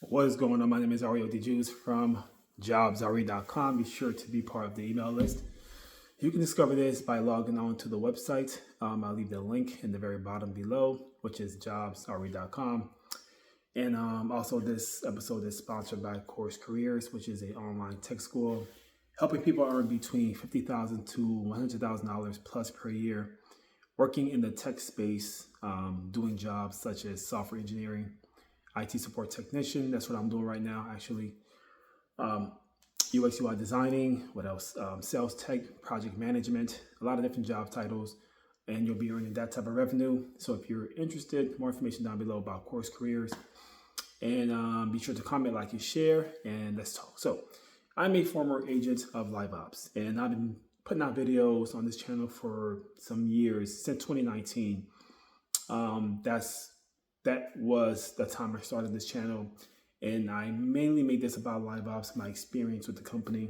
What is going on? My name is Ario DeJuice from jobsari.com. Be sure to be part of the email list. You can discover this by logging on to the website. I'll leave the link in the very bottom below, which is jobsari.com. And also this episode is sponsored by Course Careers, which is an online tech school helping people earn between $50,000 to $100,000 plus per year, working in the tech space, doing jobs such as software engineering, IT support technician. That's what I'm doing right now, actually. UX UI designing. What else? Sales tech, project management. A lot of different job titles, and you'll be earning that type of revenue. So if you're interested, more information down below about Course Careers. And be sure to comment, like, and share, and let's talk. So I'm a former agent of Liveops, and I've been putting out videos on this channel for some years, since 2019. That was the time I started this channel, and I mainly made this about Liveops, my experience with the company.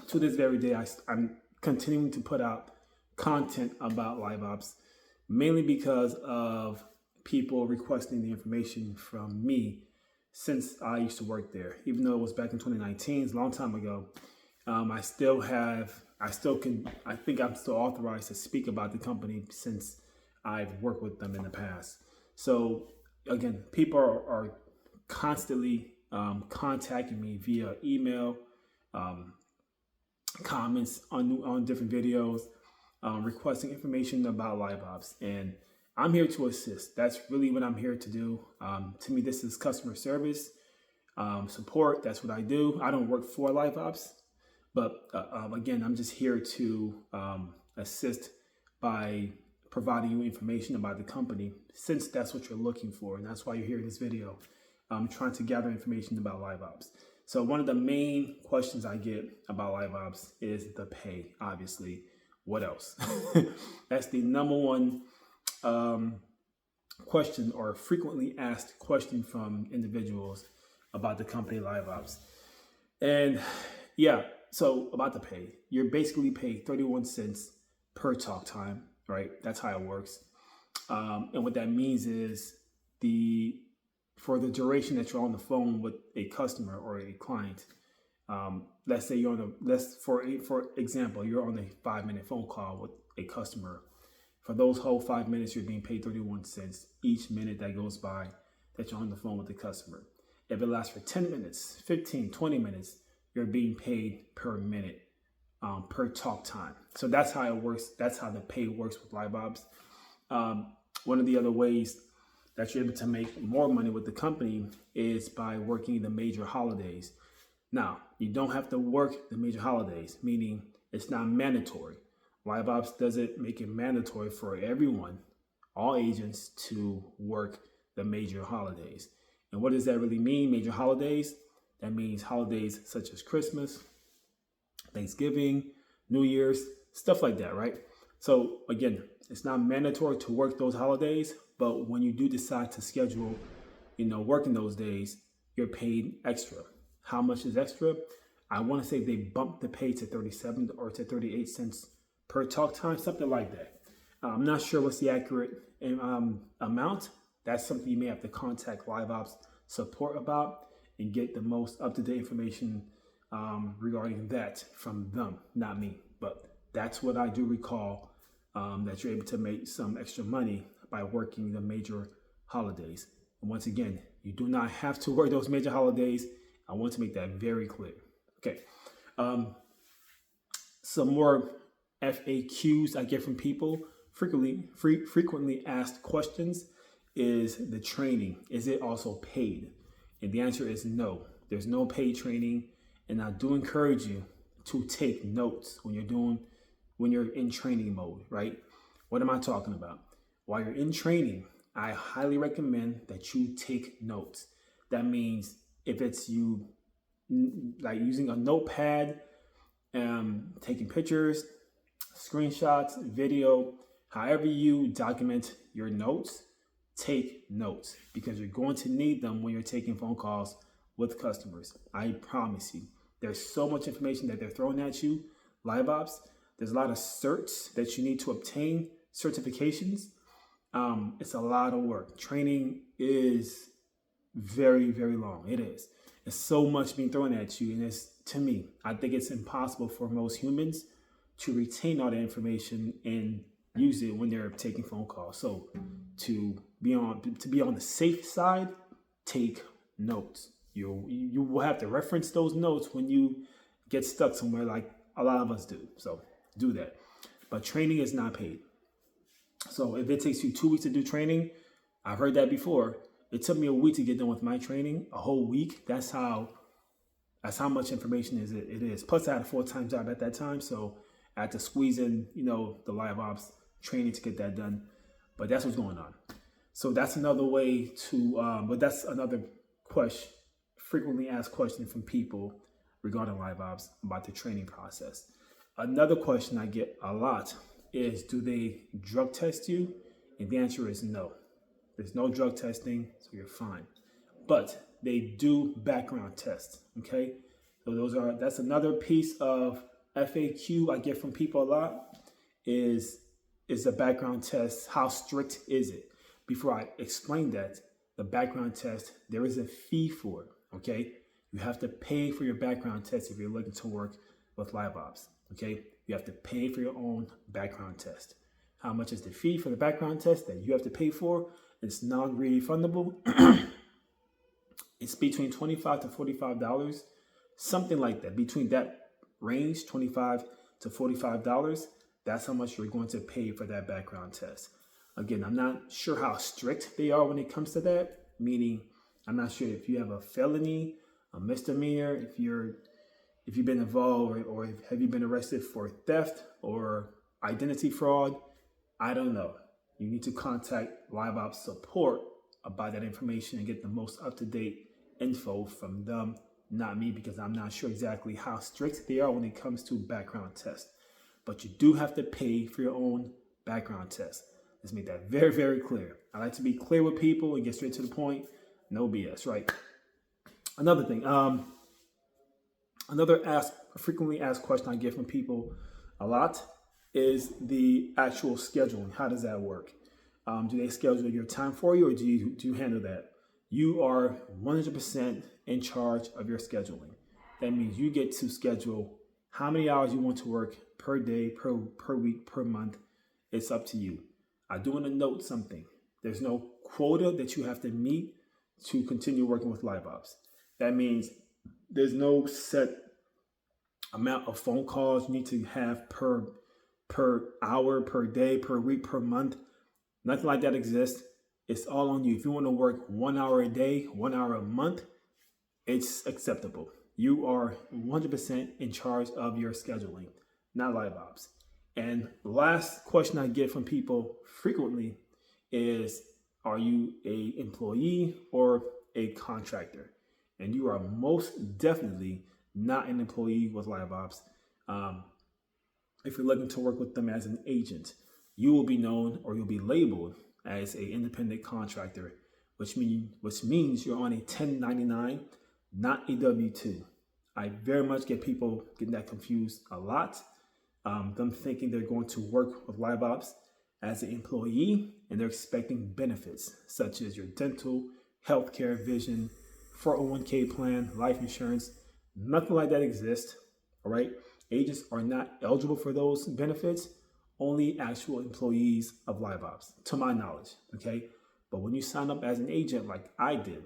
To this very day, I'm continuing to put out content about Liveops, mainly because of people requesting the information from me since I used to work there. Even though it was back in 2019, it's a long time ago. I think I'm still authorized to speak about the company since I've worked with them in the past. So again, people are constantly contacting me via email, comments on different videos, requesting information about Liveops, and I'm here to assist. That's really what I'm here to do. To me, this is customer service, support. That's what I do. I don't work for Liveops, but again, I'm just here to assist by providing you information about the company, since that's what you're looking for, and that's why you're here in this video. I'm trying to gather information about Liveops. So one of the main questions I get about Liveops is the pay, obviously. What else? That's the number one question, or frequently asked question from individuals about the company Liveops. And yeah, so about the pay, you're basically paid 31 cents per talk time, right? That's how it works. And what that means is for the duration that you're on the phone with a customer or a client, let's say you're on for example, you're on a 5-minute phone call with a customer. For those whole 5 minutes, you're being paid 31 cents each minute that goes by that you're on the phone with the customer. If it lasts for 10 minutes, 15, 20 minutes, you're being paid per minute, per talk time. So that's how it works. That's how the pay works with Liveops. One of the other ways that you're able to make more money with the company is by working the major holidays. Now, you don't have to work the major holidays, meaning it's not mandatory. Liveops doesn't make it mandatory for everyone, all agents, to work the major holidays. And what does that really mean, major holidays? That means holidays such as Christmas, Thanksgiving, New Year's, stuff like that, right? So again, it's not mandatory to work those holidays, but when you do decide to schedule, working those days, you're paid extra. How much is extra? I want to say they bumped the pay to 37 or to 38 cents per talk time, something like that. I'm not sure what's the accurate amount. That's something you may have to contact Liveops support about and get the most up-to-date information regarding that from them, not me. But that's what I do recall, that you're able to make some extra money by working the major holidays. And once again, you do not have to work those major holidays. I want to make that very clear. Okay. Some more FAQs I get from people, frequently asked questions, is the training. Is it also paid? And the answer is no. There's no paid training. And I do encourage you to take notes when you're in training mode, right? What am I talking about? While you're in training, I highly recommend that you take notes. That means if it's you like using a notepad, taking pictures, screenshots, video, however you document your notes, take notes, because you're going to need them when you're taking phone calls with customers. I promise you. There's so much information that they're throwing at you. Liveops, there's a lot of certs that you need to obtain, certifications. It's a lot of work. Training is very, very long. It is. It's so much being thrown at you, and it's, to me, I think it's impossible for most humans to retain all the information and use it when they're taking phone calls. So to be on the safe side, take notes. You will have to reference those notes when you get stuck somewhere, like a lot of us do. So do that. But training is not paid. So if it takes you 2 weeks to do training, I've heard that before. It took me a week to get done with my training, a whole week. That's how much information it is. Plus, I had a full-time job at that time, so I had to squeeze in, the Liveops training to get that done. But that's what's going on. So that's another way to, but that's another frequently asked question from people regarding Liveops about the training process. Another question I get a lot is, do they drug test you? And the answer is no. There's no drug testing, so you're fine. But they do background tests, okay? So that's another piece of FAQ I get from people a lot is a background test. How strict is it? Before I explain that, the background test, there is a fee for it, okay? You have to pay for your background test if you're looking to work with Liveops, okay? You have to pay for your own background test. How much is the fee for the background test that you have to pay for? It's non-refundable. It's between $25 to $45, something like that. Between that range, $25 to $45, that's how much you're going to pay for that background test. Again, I'm not sure how strict they are when it comes to that, meaning I'm not sure if you have a felony, a misdemeanor, if you've been involved or have you been arrested for theft or identity fraud. I don't know. You need to contact Liveops support about that information and get the most up-to-date info from them, not me, because I'm not sure exactly how strict they are when it comes to background tests. But you do have to pay for your own background test. Let's make that very, very clear. I like to be clear with people and get straight to the point. No BS, right? Another thing, frequently asked question I get from people a lot is the actual scheduling. How does that work? Do they schedule your time for you, or do you handle that? You are 100% in charge of your scheduling. That means you get to schedule how many hours you want to work per day, per week, per month. It's up to you. I do want to note something. There's no quota that you have to meet to continue working with Liveops. That means there's no set amount of phone calls you need to have per hour, per day, per week, per month. Nothing like that exists. It's all on you. If you want to work 1 hour a day, 1 hour a month, it's acceptable. You are 100% in charge of your scheduling, not Liveops. And the last question I get from people frequently is, are you an employee or a contractor? And you are most definitely not an employee with Liveops. If you're looking to work with them as an agent, you will be known, or you'll be labeled as an independent contractor, which means you're on a 1099, not a W-2. I very much get people getting that confused a lot. Them thinking they're going to work with Liveops as an employee, and they're expecting benefits such as your dental, healthcare, vision, 401k plan, life insurance. Nothing like that exists. All right. Agents are not eligible for those benefits. Only actual employees of Liveops, to my knowledge. Okay. But when you sign up as an agent, like I did,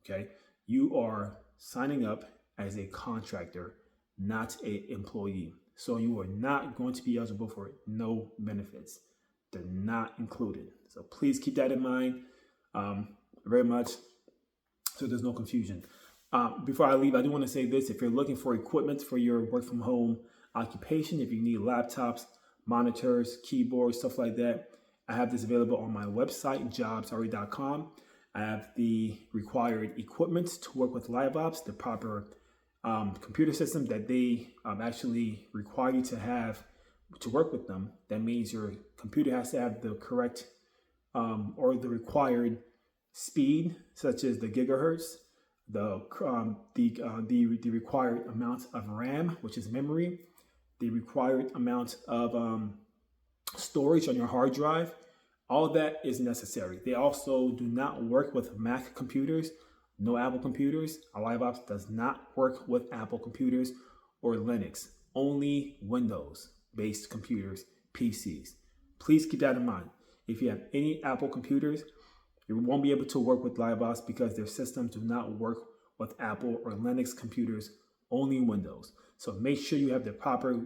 okay, you are signing up as a contractor, not an employee. So you are not going to be eligible for no benefits. They're not included. So please keep that in mind very much, so there's no confusion. Before I leave, I do want to say this. If you're looking for equipment for your work from home occupation, if you need laptops, monitors, keyboards, stuff like that, I have this available on my website, jobsre.com. I have the required equipment to work with Liveops, the proper computer system that they actually require you to have to work with them. That means your computer has to have the correct or the required speed, such as the gigahertz, the required amount of RAM, which is memory, the required amount of storage on your hard drive. All of that is necessary. They also do not work with Mac computers. No Apple computers. Liveops does not work with Apple computers or Linux. Only Windows-based computers, PCs. Please keep that in mind. If you have any Apple computers, you won't be able to work with Liveops because their systems do not work with Apple or Linux computers, only Windows. So make sure you have the proper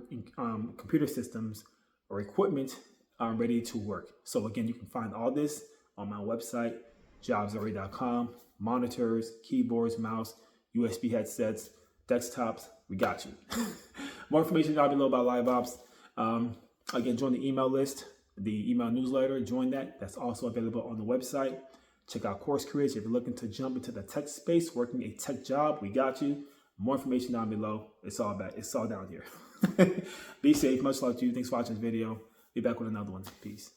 computer systems or equipment ready to work. So again, you can find all this on my website, jobsready.com. Monitors, keyboards, mouse, USB headsets, desktops, we got you. More information down below about Liveops. Again, join the email list, the email newsletter, join that. That's also available on the website. Check out course creators. If you're looking to jump into the tech space, working a tech job, we got you. More information down below. It's all down here. Be safe. Much love to you. Thanks for watching this video. Be back with another one. Peace.